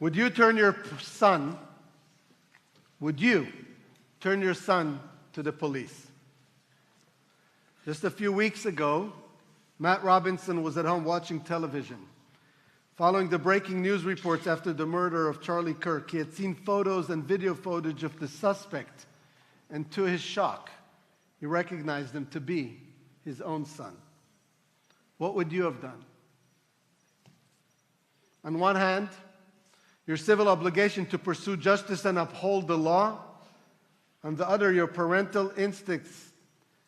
Would you turn your son, would you turn your son to the police? Just a few weeks ago, Matt Robinson was at home watching television. Following the breaking news reports after the murder of Charlie Kirk, he had seen photos and video footage of the suspect, and to his shock, he recognized him to be his own son. What would you have done? On one hand, your civil obligation to pursue justice and uphold the law. On the other, your parental instincts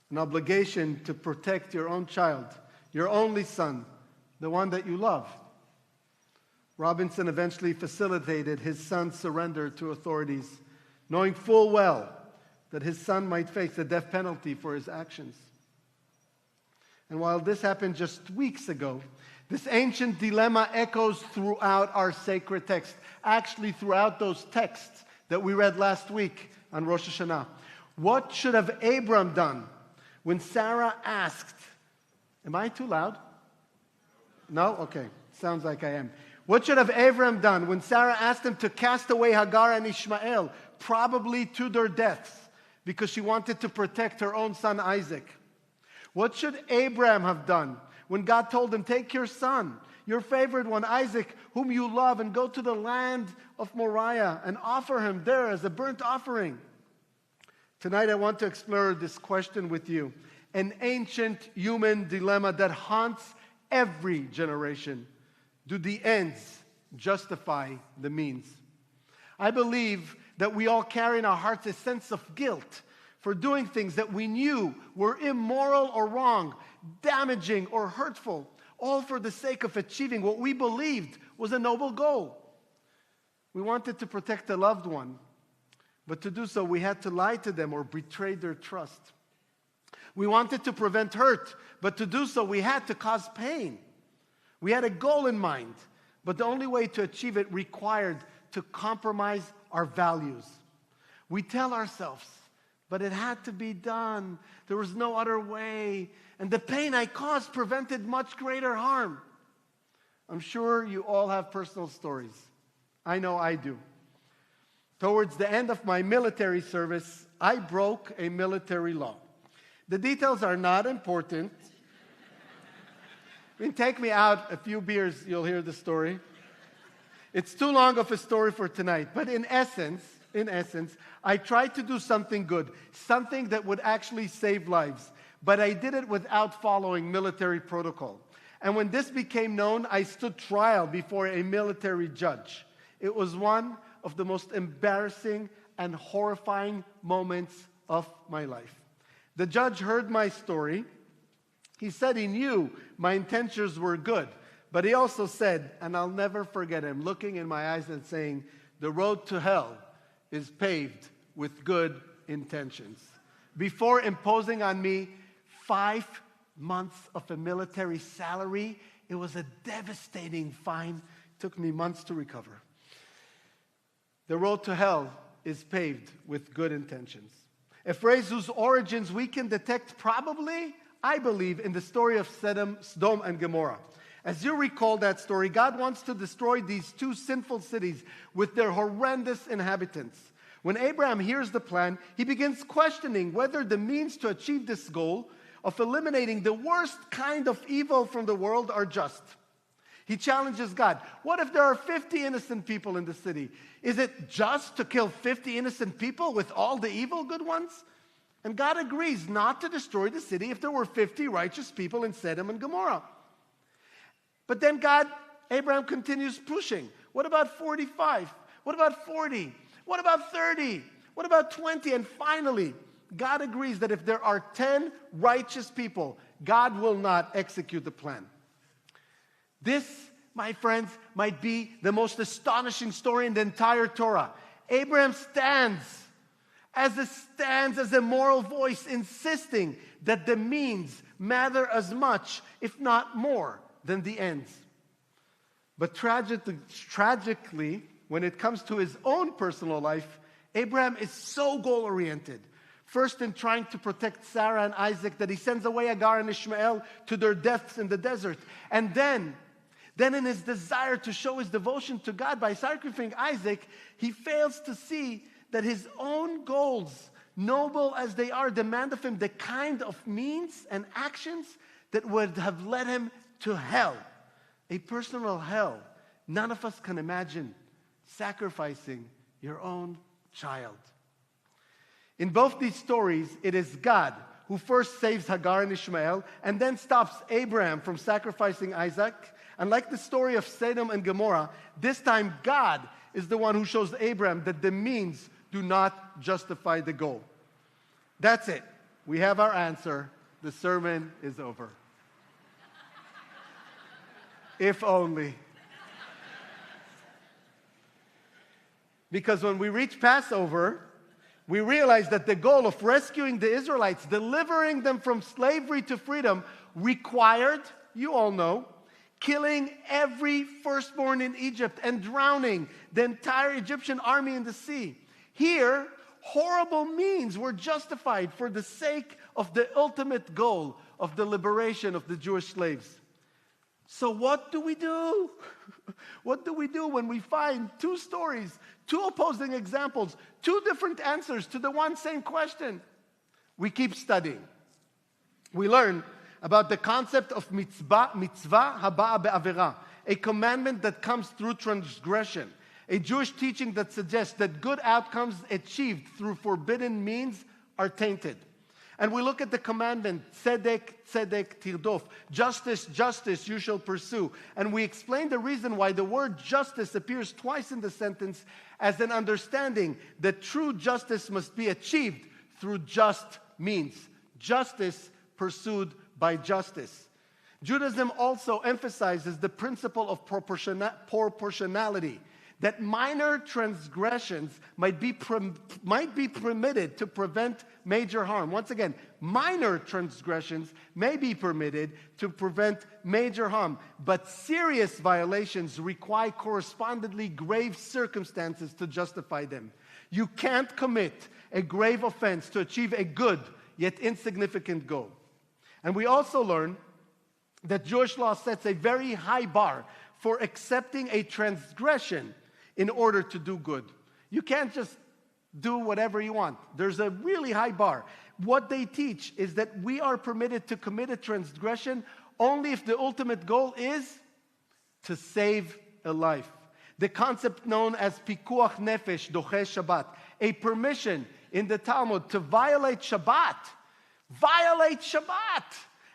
and obligation to protect your own child, your only son, the one that you love. Robinson eventually facilitated his son's surrender to authorities, knowing full well that his son might face the death penalty for his actions. And while this happened just weeks ago, this ancient dilemma echoes throughout our sacred text, actually throughout those texts that we read last week on Rosh Hashanah. What should have Abram done when Sarah asked, am I too loud? No? Okay, sounds like I am. What should have Abram done when Sarah asked him to cast away Hagar and Ishmael, probably to their deaths, because she wanted to protect her own son Isaac? What should Abraham have done when God told him, take your son, your favorite one, Isaac, whom you love, and go to the land of Moriah and offer him there as a burnt offering? Tonight I want to explore this question with you, an ancient human dilemma that haunts every generation. Do the ends justify the means? I believe that we all carry in our hearts a sense of guilt for doing things that we knew were immoral or wrong, damaging or hurtful, all for the sake of achieving what we believed was a noble goal. We wanted to protect a loved one, but to do so we had to lie to them or betray their trust. We wanted to prevent hurt, but to do so we had to cause pain. We had a goal in mind, but the only way to achieve it required to compromise our values. We tell ourselves, but it had to be done. There was no other way. And the pain I caused prevented much greater harm. I'm sure you all have personal stories. I know I do. Towards the end of my military service, I broke a military law. The details are not important. I mean, take me out a few beers, you'll hear the story. It's too long of a story for tonight, but in essence, I tried to do something good, something that would actually save lives, but I did it without following military protocol. And when this became known, I stood trial before a military judge. It was one of the most embarrassing and horrifying moments of my life. The judge heard my story. He said he knew my intentions were good, but he also said, and I'll never forget him, looking in my eyes and saying, the road to hell is paved with good intentions. Before imposing on me 5 months of a military salary, it was a devastating fine. It took me months to recover. The road to hell is paved with good intentions. A phrase whose origins we can detect probably, I believe, in the story of Sodom and Gomorrah. As you recall that story, God wants to destroy these 2 sinful cities with their horrendous inhabitants. When Abraham hears the plan, he begins questioning whether the means to achieve this goal of eliminating the worst kind of evil from the world are just. He challenges God. What if there are 50 innocent people in the city? Is it just to kill 50 innocent people with all the evil good ones? And God agrees not to destroy the city if there were 50 righteous people in Sodom and Gomorrah. But then Abraham continues pushing. What about 45? What about 40? What about 30? What about 20? And finally, God agrees that if there are 10 righteous people, God will not execute the plan. This, my friends, might be the most astonishing story in the entire Torah. Abraham stands as a moral voice, insisting that the means matter as much, if not more, than the ends. But tragically, when it comes to his own personal life, Abraham is so goal-oriented. First, in trying to protect Sarah and Isaac, that he sends away Hagar and Ishmael to their deaths in the desert. And then Then in his desire to show his devotion to God by sacrificing Isaac, he fails to see that his own goals, noble as they are, demand of him the kind of means and actions that would have led him to hell, a personal hell. None of us can imagine sacrificing your own child. In both these stories, it is God who first saves Hagar and Ishmael and then stops Abraham from sacrificing Isaac. And like the story of Sodom and Gomorrah, this time God is the one who shows Abraham that the means do not justify the goal. That's it. We have our answer. The sermon is over. If only. Because when we reach Passover, we realize that the goal of rescuing the Israelites, delivering them from slavery to freedom, required, you all know, killing every firstborn in Egypt and drowning the entire Egyptian army in the sea. Here, horrible means were justified for the sake of the ultimate goal of the liberation of the Jewish slaves. So what do we do? What do we do when we find two stories, two opposing examples, two different answers to the one same question? We keep studying. We learn about the concept of mitzvah haba'a be'avera, a commandment that comes through transgression, a Jewish teaching that suggests that good outcomes achieved through forbidden means are tainted. And we look at the commandment, tzedek, tzedek, tirdof, justice, justice, you shall pursue. And we explain the reason why the word justice appears twice in the sentence as an understanding that true justice must be achieved through just means. Justice pursued by justice. Judaism also emphasizes the principle of proportionality, that minor transgressions might be permitted to prevent major harm. Once again, minor transgressions may be permitted to prevent major harm, but serious violations require correspondingly grave circumstances to justify them. You can't commit a grave offense to achieve a good yet insignificant goal. And we also learn that Jewish law sets a very high bar for accepting a transgression in order to do good. You can't just do whatever you want. There's a really high bar. What they teach is that we are permitted to commit a transgression only if the ultimate goal is to save a life. The concept known as pikuach nefesh doche Shabbat, a permission in the Talmud to violate Shabbat,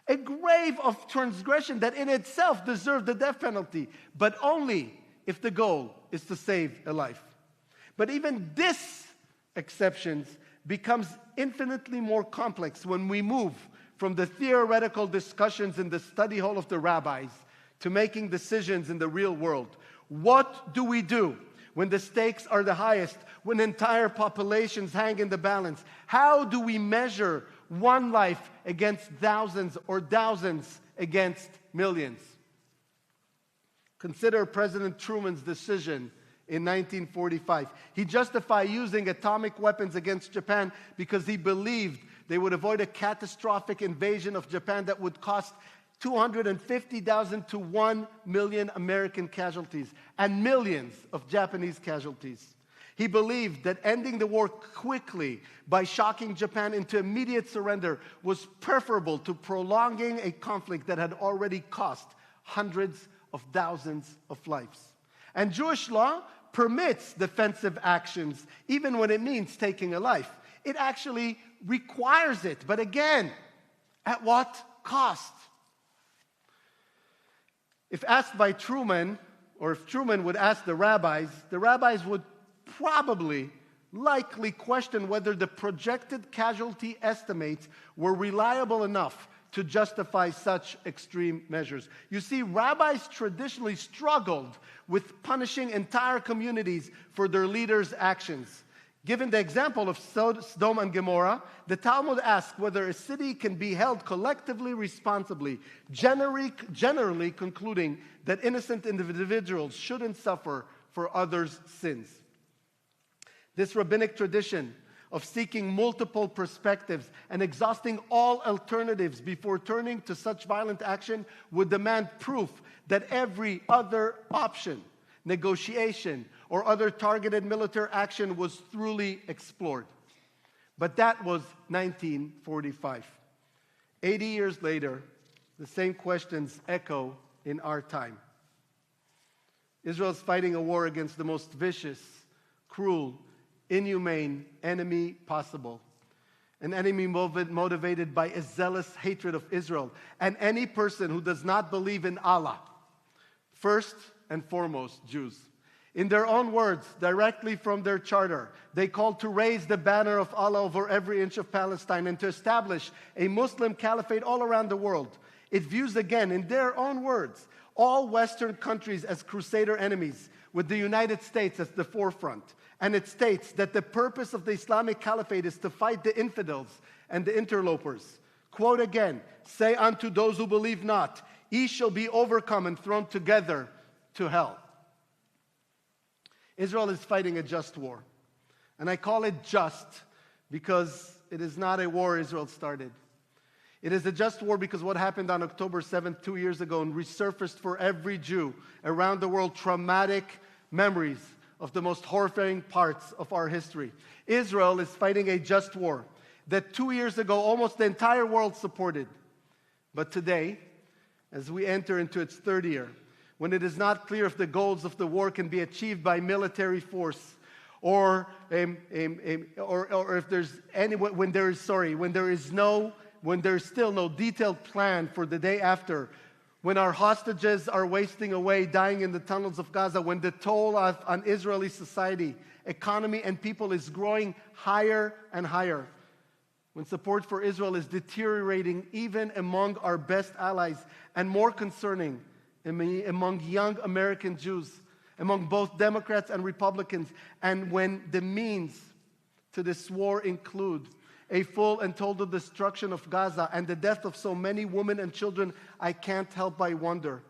a grave of transgression that in itself deserved the death penalty, but only if the goal is to save a life. But even this exceptions becomes infinitely more complex when we move from the theoretical discussions in the study hall of the rabbis to making decisions in the real world. What do we do when the stakes are the highest, when entire populations hang in the balance? How do we measure one life against thousands or thousands against millions? Consider President Truman's decision in 1945. He justified using atomic weapons against Japan because he believed they would avoid a catastrophic invasion of Japan that would cost 250,000 to 1 million American casualties and millions of Japanese casualties. He believed that ending the war quickly by shocking Japan into immediate surrender was preferable to prolonging a conflict that had already cost hundreds of thousands of lives. And Jewish law permits defensive actions even when it means taking a life. It actually requires it, but again, at what cost? If asked by Truman, or if Truman would ask the rabbis would likely question whether the projected casualty estimates were reliable enough to justify such extreme measures. You see, rabbis traditionally struggled with punishing entire communities for their leaders' actions. Given the example of Sodom and Gomorrah, the Talmud asks whether a city can be held collectively responsibly, generally concluding that innocent individuals shouldn't suffer for others' sins. This rabbinic tradition of seeking multiple perspectives and exhausting all alternatives before turning to such violent action would demand proof that every other option, negotiation, or other targeted military action was thoroughly explored. But that was 1945. 80 years later, the same questions echo in our time. Israel is fighting a war against the most vicious, cruel, inhumane enemy possible. An enemy motivated by a zealous hatred of Israel and any person who does not believe in Allah. First and foremost, Jews. In their own words, directly from their charter, they called to raise the banner of Allah over every inch of Palestine and to establish a Muslim caliphate all around the world. It views again, in their own words, all Western countries as crusader enemies, with the United States as the forefront. And it states that the purpose of the Islamic Caliphate is to fight the infidels and the interlopers. Quote again, "Say unto those who believe not, ye shall be overcome and thrown together to hell." Israel is fighting a just war. And I call it just because it is not a war Israel started. It is a just war because what happened on October 7th, 2 years ago, and resurfaced for every Jew around the world traumatic memories of the most horrifying parts of our history. Israel is fighting a just war that 2 years ago almost the entire world supported. But today, as we enter into its third year, when it is not clear if the goals of the war can be achieved by military force, or if there's any, when there is still no detailed plan for the day after, when our hostages are wasting away, dying in the tunnels of Gaza, when the toll on Israeli society, economy, and people is growing higher and higher, when support for Israel is deteriorating even among our best allies, and more concerning, among young American Jews, among both Democrats and Republicans, and when the means to this war include a full and total destruction of Gaza and the death of so many women and children, I can't help but wonder,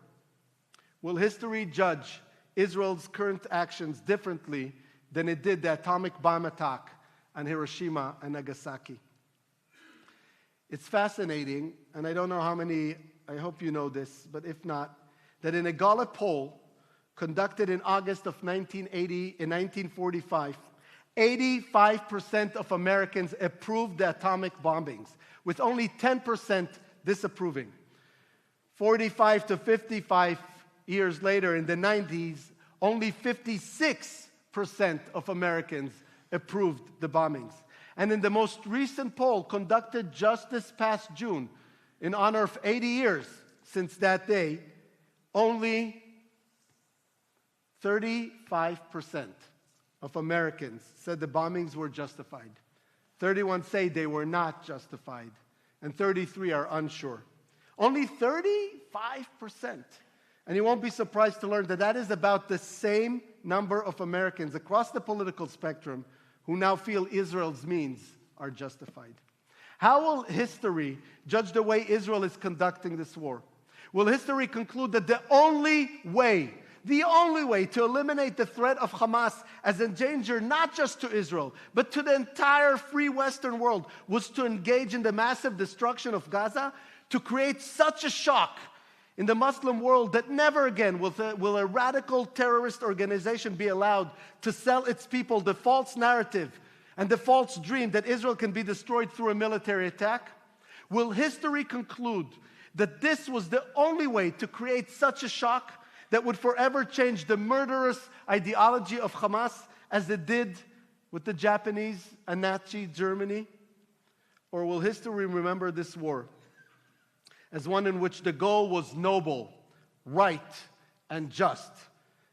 will history judge Israel's current actions differently than it did the atomic bomb attack on Hiroshima and Nagasaki? It's fascinating, and I don't know how many, I hope you know this, but if not, that in a Gallup poll conducted in August of 1945, 85% of Americans approved the atomic bombings, with only 10% disapproving. 45 to 55 years later, in the 90s, only 56% of Americans approved the bombings. And in the most recent poll conducted just this past June, in honor of 80 years since that day, only 35% of Americans said the bombings were justified. 31 say they were not justified, and 33 are unsure. Only 35%. And you won't be surprised to learn that that is about the same number of Americans across the political spectrum who now feel Israel's means are justified. How will history judge the way Israel is conducting this war? Will history conclude that the only way to eliminate the threat of Hamas as a danger not just to Israel, but to the entire free Western world was to engage in the massive destruction of Gaza, to create such a shock in the Muslim world that never again will a radical terrorist organization be allowed to sell its people the false narrative and the false dream that Israel can be destroyed through a military attack? Will history conclude that this was the only way to create such a shock that would forever change the murderous ideology of Hamas as it did with the Japanese and Nazi Germany? Or will history remember this war as one in which the goal was noble, right, and just,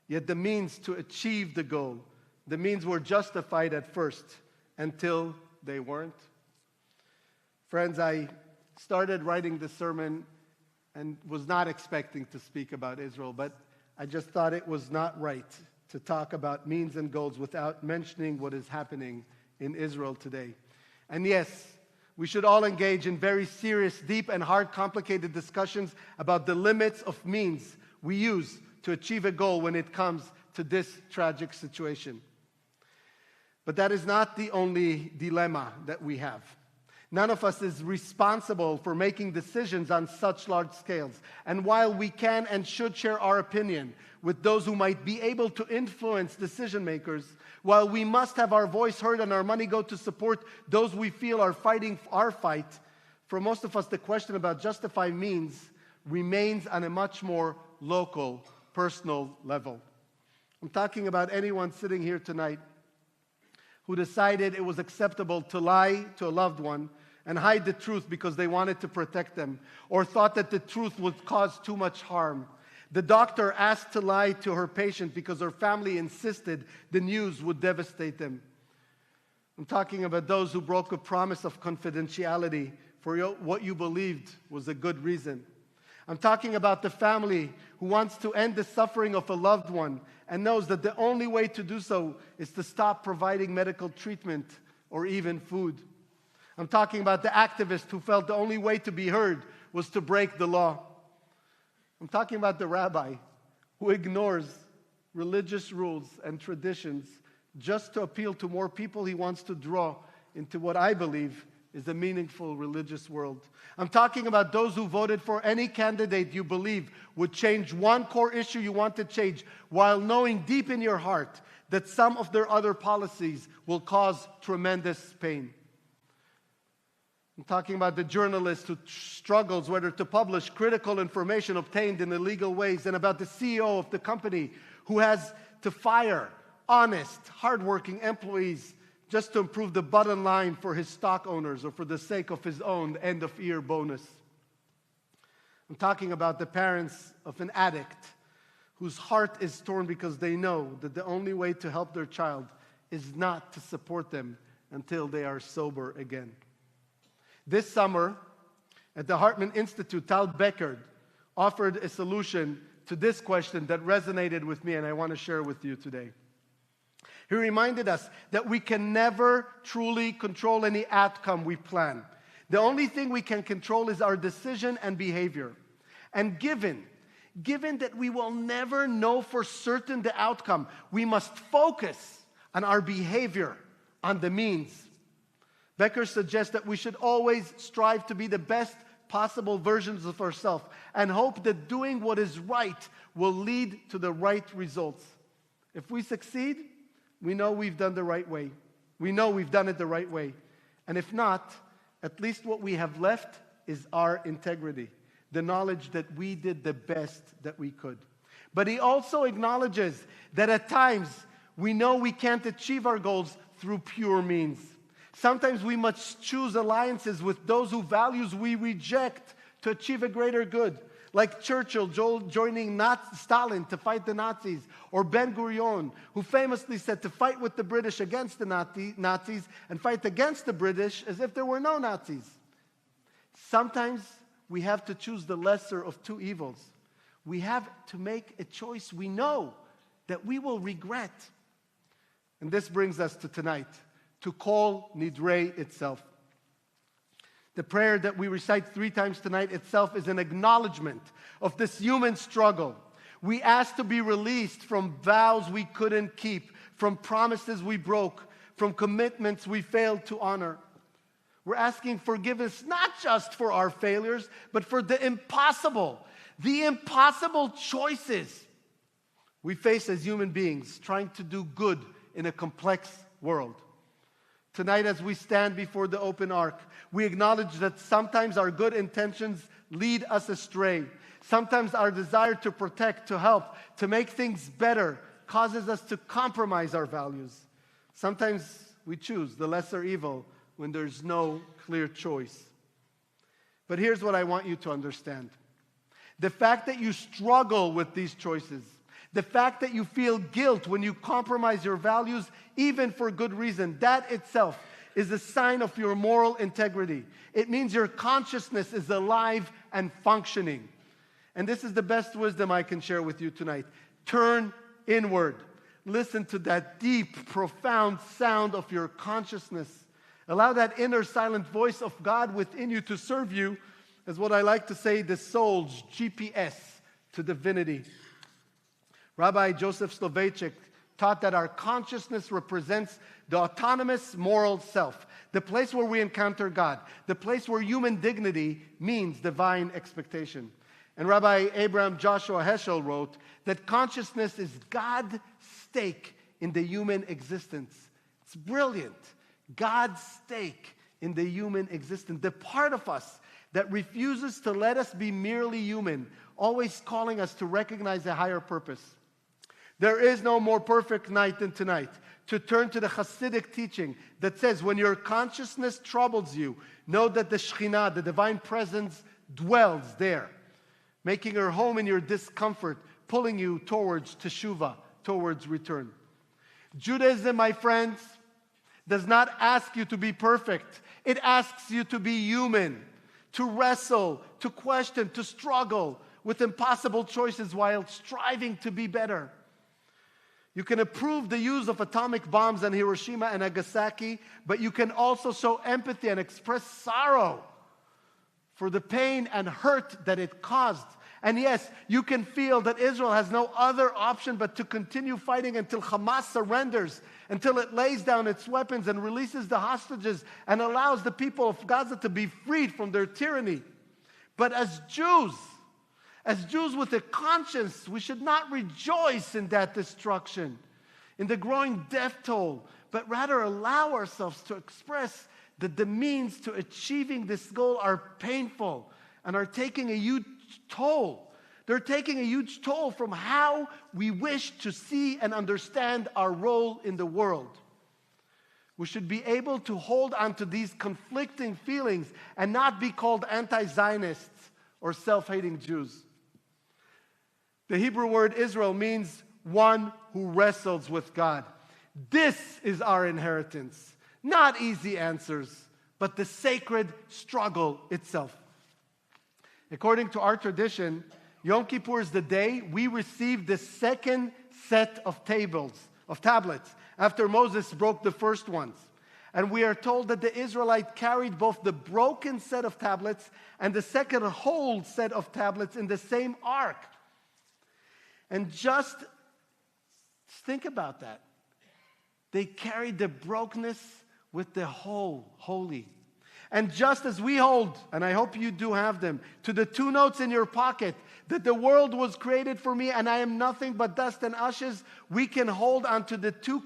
yet the means to achieve the goal, the means were justified at first until they weren't? Friends, I started writing this sermon and was not expecting to speak about Israel, but I just thought it was not right to talk about means and goals without mentioning what is happening in Israel today. And yes, we should all engage in very serious, deep, and hard, complicated discussions about the limits of means we use to achieve a goal when it comes to this tragic situation. But that is not the only dilemma that we have. None of us is responsible for making decisions on such large scales. And while we can and should share our opinion with those who might be able to influence decision makers, while we must have our voice heard and our money go to support those we feel are fighting our fight, for most of us the question about justify means remains on a much more local, personal level. I'm talking about anyone sitting here tonight who decided it was acceptable to lie to a loved one and hide the truth because they wanted to protect them, or thought that the truth would cause too much harm. The doctor asked to lie to her patient because her family insisted the news would devastate them. I'm talking about those who broke a promise of confidentiality for what you believed was a good reason. I'm talking about the family who wants to end the suffering of a loved one and knows that the only way to do so is to stop providing medical treatment or even food. I'm talking about the activist who felt the only way to be heard was to break the law. I'm talking about the rabbi who ignores religious rules and traditions just to appeal to more people he wants to draw into what I believe is a meaningful religious world. I'm talking about those who voted for any candidate you believe would change one core issue you want to change, while knowing deep in your heart that some of their other policies will cause tremendous pain. I'm talking about the journalist who struggles whether to publish critical information obtained in illegal ways, and about the CEO of the company who has to fire honest, hardworking employees just to improve the bottom line for his stock owners or for the sake of his own end-of-year bonus. I'm talking about the parents of an addict whose heart is torn because they know that the only way to help their child is not to support them until they are sober again. This summer, at the Hartman Institute, Tal Becker offered a solution to this question that resonated with me, and I want to share with you today. He reminded us that we can never truly control any outcome we plan. The only thing we can control is our decision and behavior. And given that we will never know for certain the outcome, we must focus on our behavior, on the means. Becker suggests that we should always strive to be the best possible versions of ourselves and hope that doing what is right will lead to the right results. If we succeed, we know we've done the right way. We know we've done it the right way. And if not, at least what we have left is our integrity, the knowledge that we did the best that we could. But he also acknowledges that at times we know we can't achieve our goals through pure means. Sometimes we must choose alliances with those whose values we reject to achieve a greater good. Like Churchill joining Stalin to fight the Nazis, or Ben-Gurion, who famously said to fight with the British against the Nazis and fight against the British as if there were no Nazis. Sometimes we have to choose the lesser of two evils. We have to make a choice we know that we will regret. And this brings us to tonight, to Kol Nidrei itself. The prayer that we recite 3 times tonight itself is an acknowledgement of this human struggle. We ask to be released from vows we couldn't keep, from promises we broke, from commitments we failed to honor. We're asking forgiveness not just for our failures, but for the impossible choices we face as human beings trying to do good in a complex world. Tonight, as we stand before the open ark, we acknowledge that sometimes our good intentions lead us astray. Sometimes our desire to protect, to help, to make things better causes us to compromise our values. Sometimes we choose the lesser evil when there's no clear choice. But here's what I want you to understand. The fact that you struggle with these choices, the fact that you feel guilt when you compromise your values, even for good reason, that itself is a sign of your moral integrity. It means your consciousness is alive and functioning. And this is the best wisdom I can share with you tonight. Turn inward. Listen to that deep, profound sound of your consciousness. Allow that inner silent voice of God within you to serve you as what I like to say, the soul's GPS to divinity. Rabbi Joseph Soloveitchik taught that our consciousness represents the autonomous moral self, the place where we encounter God, the place where human dignity means divine expectation. And Rabbi Abraham Joshua Heschel wrote that consciousness is God's stake in the human existence. It's brilliant. God's stake in the human existence. The part of us that refuses to let us be merely human, always calling us to recognize a higher purpose. There is no more perfect night than tonight. To turn to the Hasidic teaching that says, when your consciousness troubles you, know that the Shekhinah, the divine presence, dwells there, making her home in your discomfort, pulling you towards teshuvah, towards return. Judaism, my friends, does not ask you to be perfect. It asks you to be human, to wrestle, to question, to struggle with impossible choices while striving to be better. You can approve the use of atomic bombs on Hiroshima and Nagasaki, but you can also show empathy and express sorrow for the pain and hurt that it caused. And yes, you can feel that Israel has no other option but to continue fighting until Hamas surrenders, until it lays down its weapons and releases the hostages and allows the people of Gaza to be freed from their tyranny. But as Jews with a conscience, we should not rejoice in that destruction, in the growing death toll, but rather allow ourselves to express that the means to achieving this goal are painful and are taking a huge toll. They're taking a huge toll from how we wish to see and understand our role in the world. We should be able to hold on to these conflicting feelings and not be called anti-Zionists or self-hating Jews. The Hebrew word Israel means one who wrestles with God. This is our inheritance. Not easy answers, but the sacred struggle itself. According to our tradition, Yom Kippur is the day we receive the second set of tablets, after Moses broke the first ones. And we are told that the Israelite carried both the broken set of tablets and the second whole set of tablets in the same ark. And just think about that. They carried the brokenness with the whole, holy. And just as we hold, and I hope you do have them, to the two notes in your pocket, that the world was created for me and I am nothing but dust and ashes, we can hold on to the two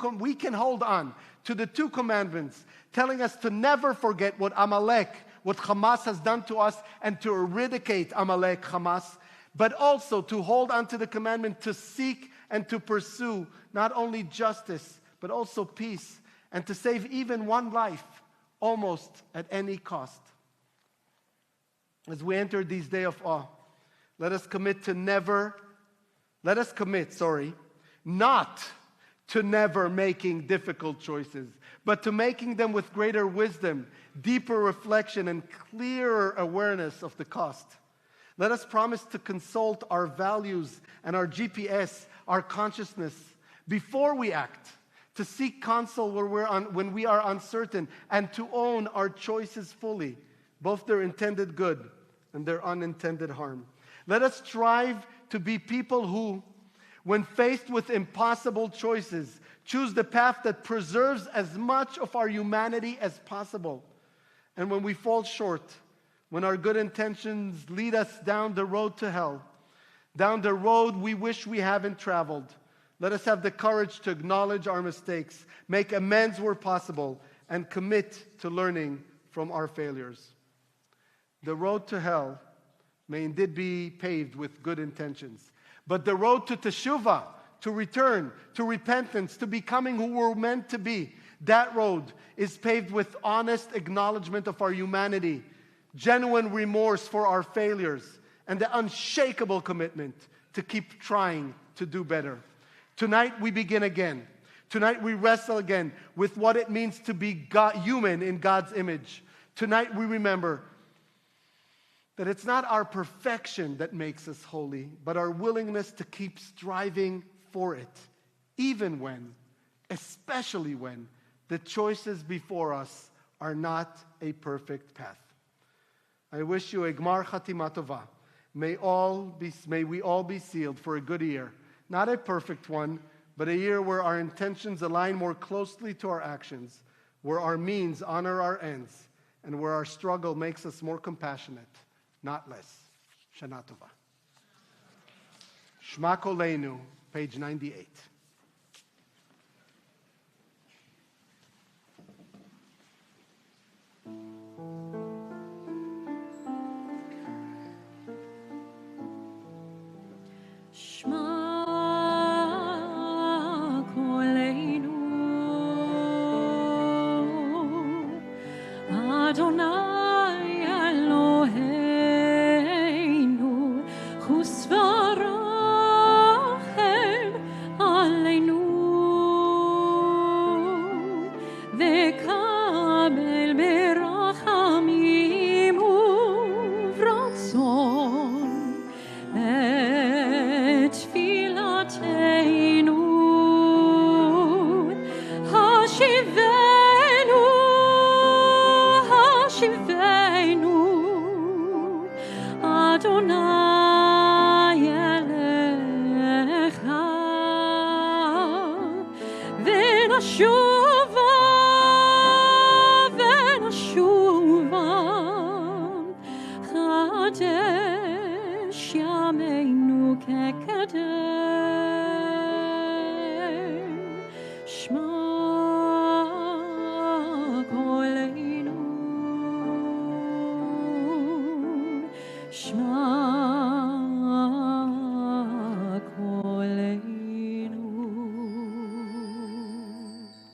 commandments, telling us to never forget what Hamas has done to us, and to eradicate Amalek, Hamas, but also to hold on to the commandment to seek and to pursue not only justice, but also peace, and to save even one life, almost at any cost. As we enter these days of awe, let us commit not to never making difficult choices, but to making them with greater wisdom, deeper reflection, and clearer awareness of the cost. Let us promise to consult our values and our GPS, our consciousness, before we act, to seek counsel when we are uncertain, and to own our choices fully, both their intended good and their unintended harm. Let us strive to be people who, when faced with impossible choices, choose the path that preserves as much of our humanity as possible. And when we fall short, when our good intentions lead us down the road to hell, down the road we wish we haven't traveled, let us have the courage to acknowledge our mistakes, make amends where possible, and commit to learning from our failures. The road to hell may indeed be paved with good intentions, but the road to teshuvah, to return, to repentance, to becoming who we're meant to be, that road is paved with honest acknowledgement of our humanity, genuine remorse for our failures, and the unshakable commitment to keep trying to do better. Tonight we begin again. Tonight we wrestle again with what it means to be human in God's image. Tonight we remember that it's not our perfection that makes us holy, but our willingness to keep striving for it, even when, especially when, the choices before us are not a perfect path. I wish you a Gmar Chatima Tova. May we all be sealed for a good year. Not a perfect one, but a year where our intentions align more closely to our actions, where our means honor our ends, and where our struggle makes us more compassionate, not less. Shana Tova. Shema Koleinu, page 98. Adonai Eloheinu, husvarachem aleinu, vekabel berachamim uvratzon et tfilateinu, hashivenu Adonai Elecha V'nashuva Chadesh Yameinu Kekadesh Shema Koleinu Shema